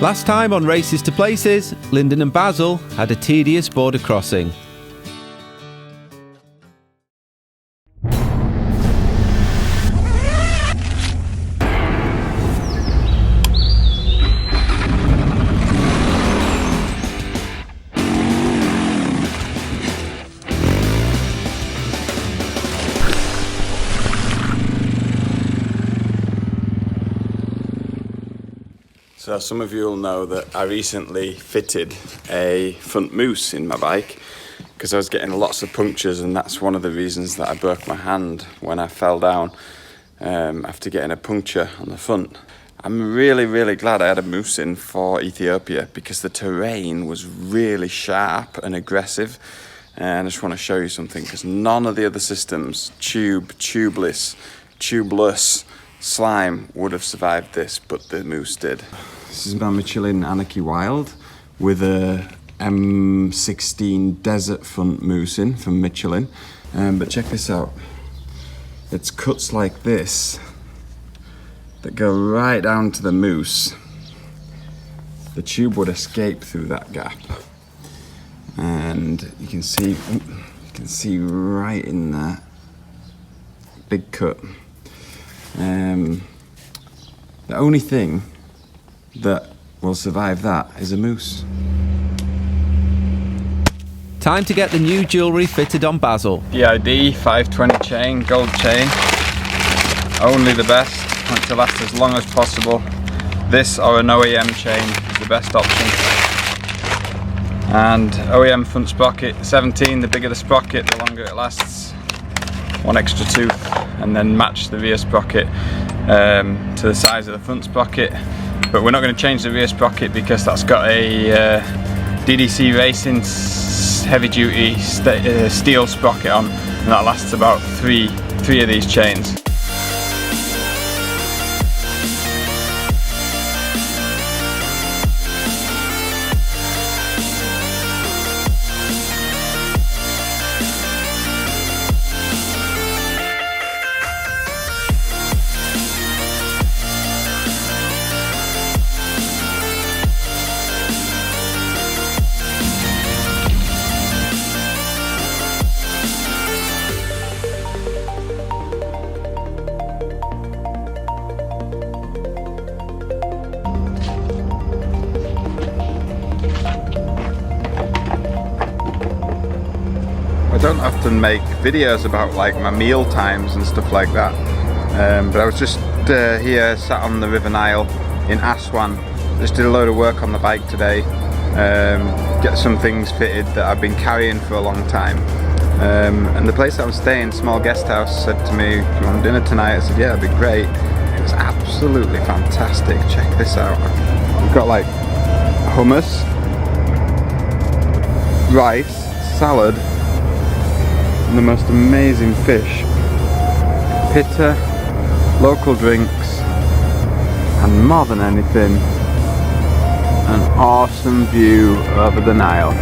Last time on Races to Places, Lyndon and Basil had a tedious border crossing. So some of you will know that I recently fitted a front mousse in my bike because I was getting lots of punctures, and that's one of the reasons that I broke my hand when I fell down after getting a puncture on the front. I'm really glad I had a mousse in for Ethiopia because the terrain was really sharp and aggressive, and I just want to show you something because none of the other systems, tubeless, slime would have survived this, but the mousse did. This is my Michelin Anarchy Wild with a M16 Desert front mousse in from Michelin. But check this out. It's cuts like this that go right down to the mousse. The tube would escape through that gap. And you can see right in there, big cut. The only thing that will survive that is a mousse. Time to get the new jewellery fitted on Basil. BID 520 chain, gold chain. Only the best, want to last as long as possible. This or an OEM chain is the best option. And OEM front sprocket, 17, the bigger the sprocket, the longer it lasts. One extra tooth, and then match the rear sprocket to the size of the front sprocket. But we're not going to change the rear sprocket because that's got a DDC Racing heavy duty steel sprocket on, and that lasts about three of these chains. I don't often make videos about like my meal times and stuff like that, but I was just here sat on the River Nile in Aswan. Just did a load of work on the bike today, get some things fitted that I've been carrying for a long time, and the place I was staying, small guest house, said to me, "Do you want dinner tonight?" I said, "Yeah, that'd be great." It was absolutely fantastic. Check this out. We've got like hummus, rice, salad, and the most amazing fish, pitta, local drinks, and more than anything, an awesome view over the Nile.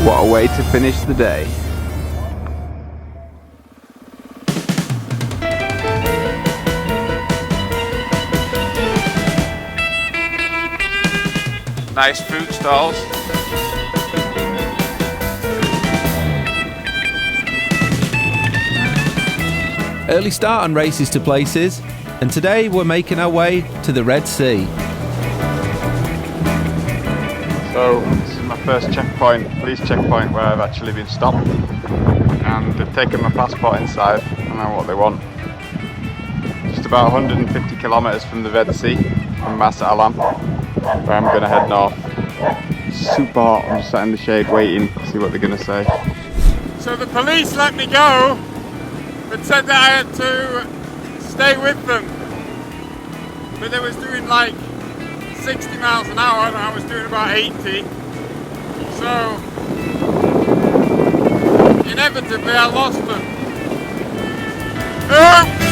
What a way to finish the day. Nice fruit stalls. Early start on Races to Places, and today we're making our way to the Red Sea. So this is my first checkpoint, police checkpoint, where I've actually been stopped, and they've taken my passport inside. I don't know what they want. Just about 150 kilometers from the Red Sea, from Mas Alam, where I'm going to head north. Super hot, I'm just sat in the shade waiting to see what they're going to say. So the police let me go, but said that I had to stay with them. But they was doing like 60 miles an hour and I was doing about 80. So inevitably I lost them. Oops!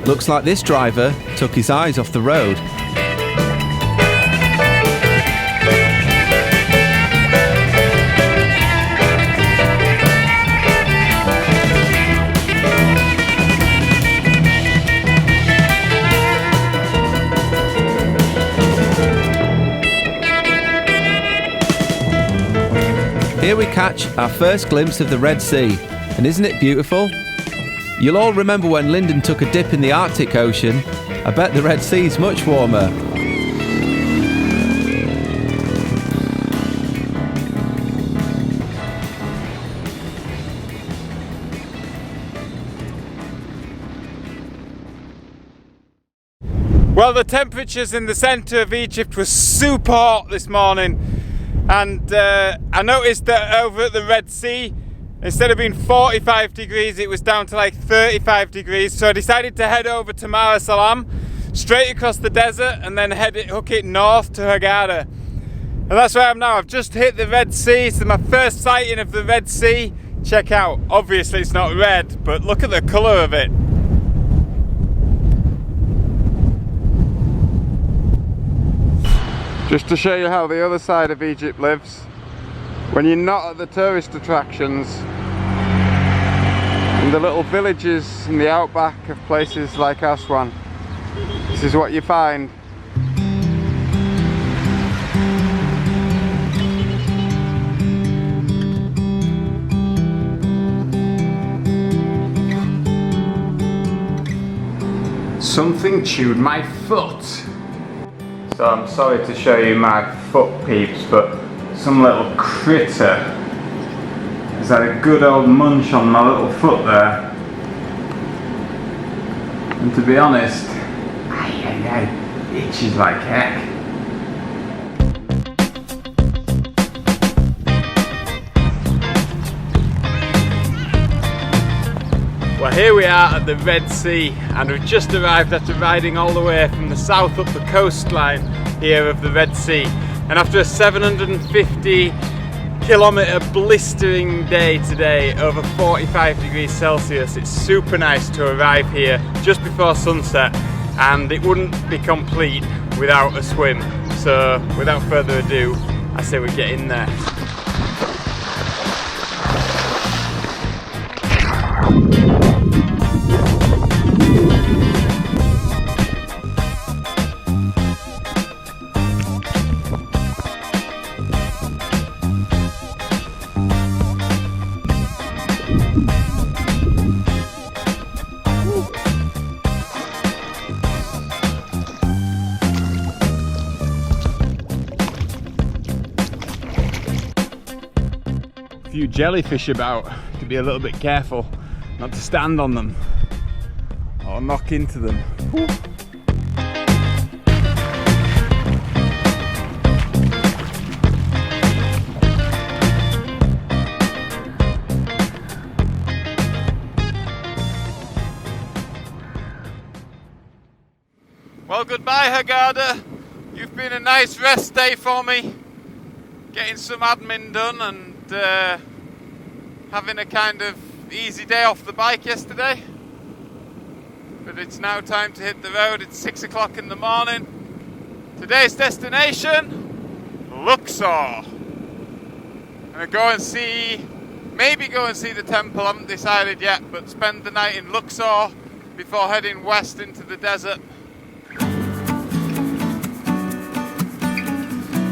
Looks like this driver took his eyes off the road. Here we catch our first glimpse of the Red Sea, and isn't it beautiful? You'll all remember when Lyndon took a dip in the Arctic Ocean. I bet the Red Sea's much warmer. Well, the temperatures in the centre of Egypt were super hot this morning, and I noticed that over at the Red Sea, instead of being 45 degrees, it was down to like 35 degrees. So I decided to head over to Mar Salam, straight across the desert, and then hook it north to Hurghada. And that's where I am now. I've just hit the Red Sea. It's my first sighting of the Red Sea. Check out. Obviously it's not red, but look at the colour of it. Just to show you how the other side of Egypt lives, when you're not at the tourist attractions, in the little villages in the outback of places like Aswan, this is what you find. Something chewed my foot. So I'm sorry to show you my foot peeps, but some little critter has had a good old munch on my little foot there. And to be honest, it itches like heck. Well, here we are at the Red Sea, and we've just arrived after riding all the way from the south up the coastline here of the Red Sea. And after a 750 kilometre blistering day today, over 45 degrees Celsius, it's super nice to arrive here just before sunset, and it wouldn't be complete without a swim. So without further ado, I say we get in there. Few jellyfish about, to be a little bit careful not to stand on them or knock into them. Whew. Well, goodbye Hurghada. You've been a nice rest day for me, getting some admin done and having a kind of easy day off the bike yesterday. But it's now time to hit the road. It's 6 o'clock in the morning. Today's destination, Luxor. I'm gonna go and see, maybe go and see the temple, I haven't decided yet, but spend the night in Luxor before heading west into the desert.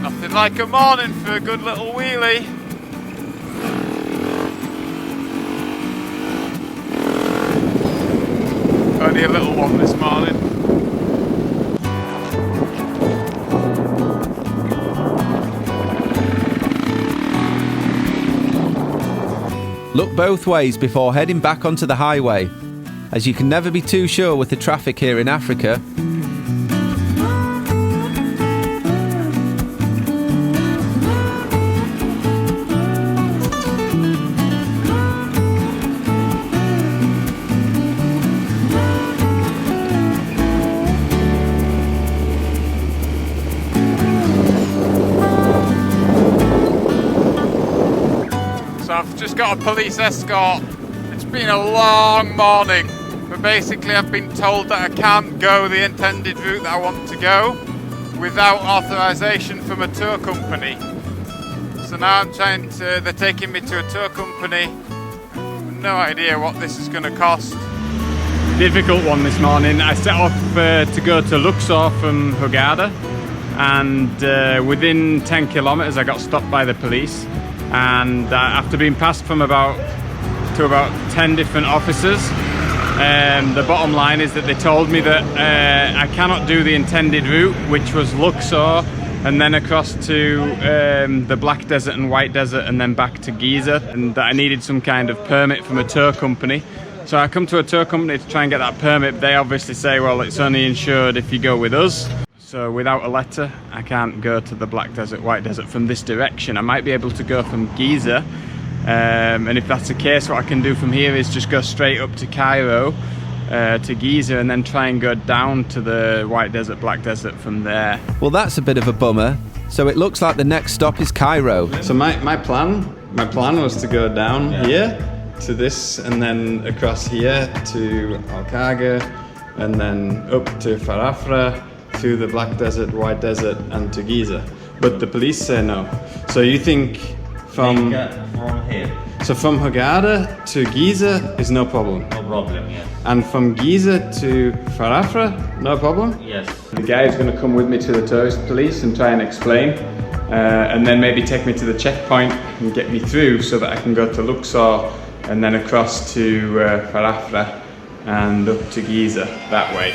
Nothing like a morning for a good little wheelie. Only a little one this morning. Look both ways before heading back onto the highway, as you can never be too sure with the traffic here in Africa. I've just got a police escort. It's been a long morning. but basically I've been told that I can't go the intended route that I want to go without authorization from a tour company. So now they're taking me to a tour company. No idea what this is going to cost. Difficult one this morning. I set off to go to Luxor from Hurghada, and within 10 kilometers I got stopped by the police, and after being passed from about 10 different officers, the bottom line is that they told me that I cannot do the intended route, which was Luxor and then across to the Black Desert and White Desert and then back to Giza, and that I needed some kind of permit from a tour company. So I come to a tour company to try and get that permit. They obviously say, well, it's only insured if you go with us. So without a letter, I can't go to the Black Desert, White Desert from this direction. I might be able to go from Giza, and if that's the case, what I can do from here is just go straight up to Cairo, to Giza, and then try and go down to the White Desert, Black Desert from there. Well, that's a bit of a bummer. So it looks like the next stop is Cairo. So my plan was to go down here to this, and then across here to Al-Kaga, and then up to Farafra, to the Black Desert, White Desert, and to Giza. But the police say no. So you think from here? So from Hurghada to Giza is no problem? No problem, yes. And from Giza to Farafra, no problem? Yes. The guy is going to come with me to the tourist police and try and explain, and then maybe take me to the checkpoint and get me through so that I can go to Luxor and then across to Farafra and up to Giza that way.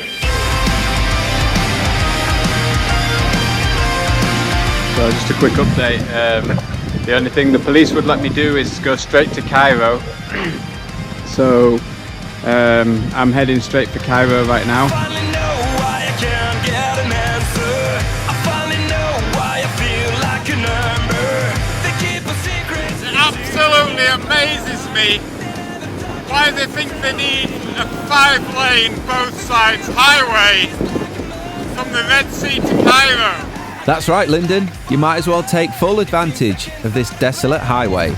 So just a quick update. The only thing the police would let me do is go straight to Cairo. So I'm heading straight for Cairo right now. It absolutely amazes me why they think they need a 5-lane both sides highway from the Red Sea to Cairo. That's right, Lyndon. You might as well take full advantage of this desolate highway.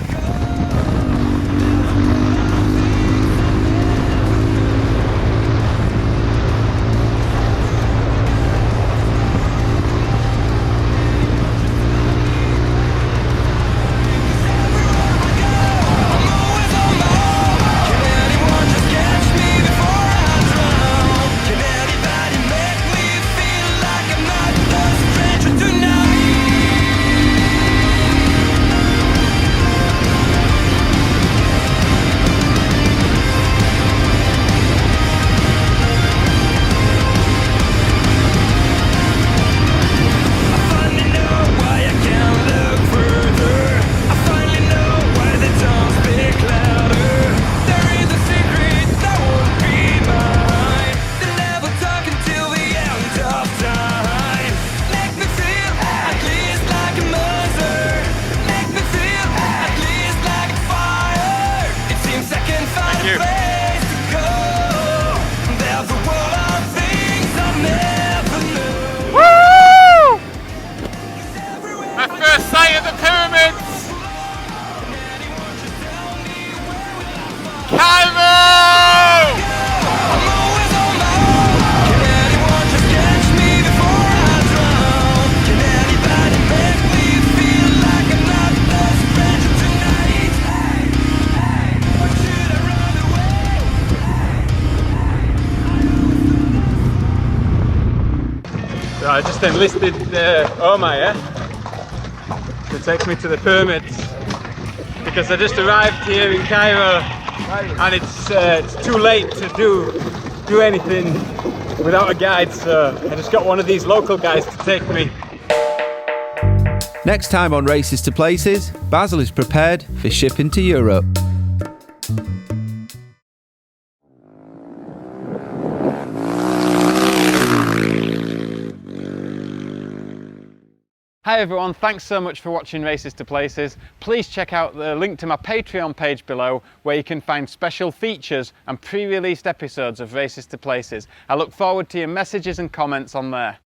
So I just enlisted Omar to take me to the pyramids because I just arrived here in Cairo and it's too late to do anything without a guide, so I just got one of these local guys to take me. Next time on Races to Places, Basil is prepared for shipping to Europe. Hi everyone, thanks so much for watching Races to Places. Please check out the link to my Patreon page below where you can find special features and pre-released episodes of Races to Places. I look forward to your messages and comments on there.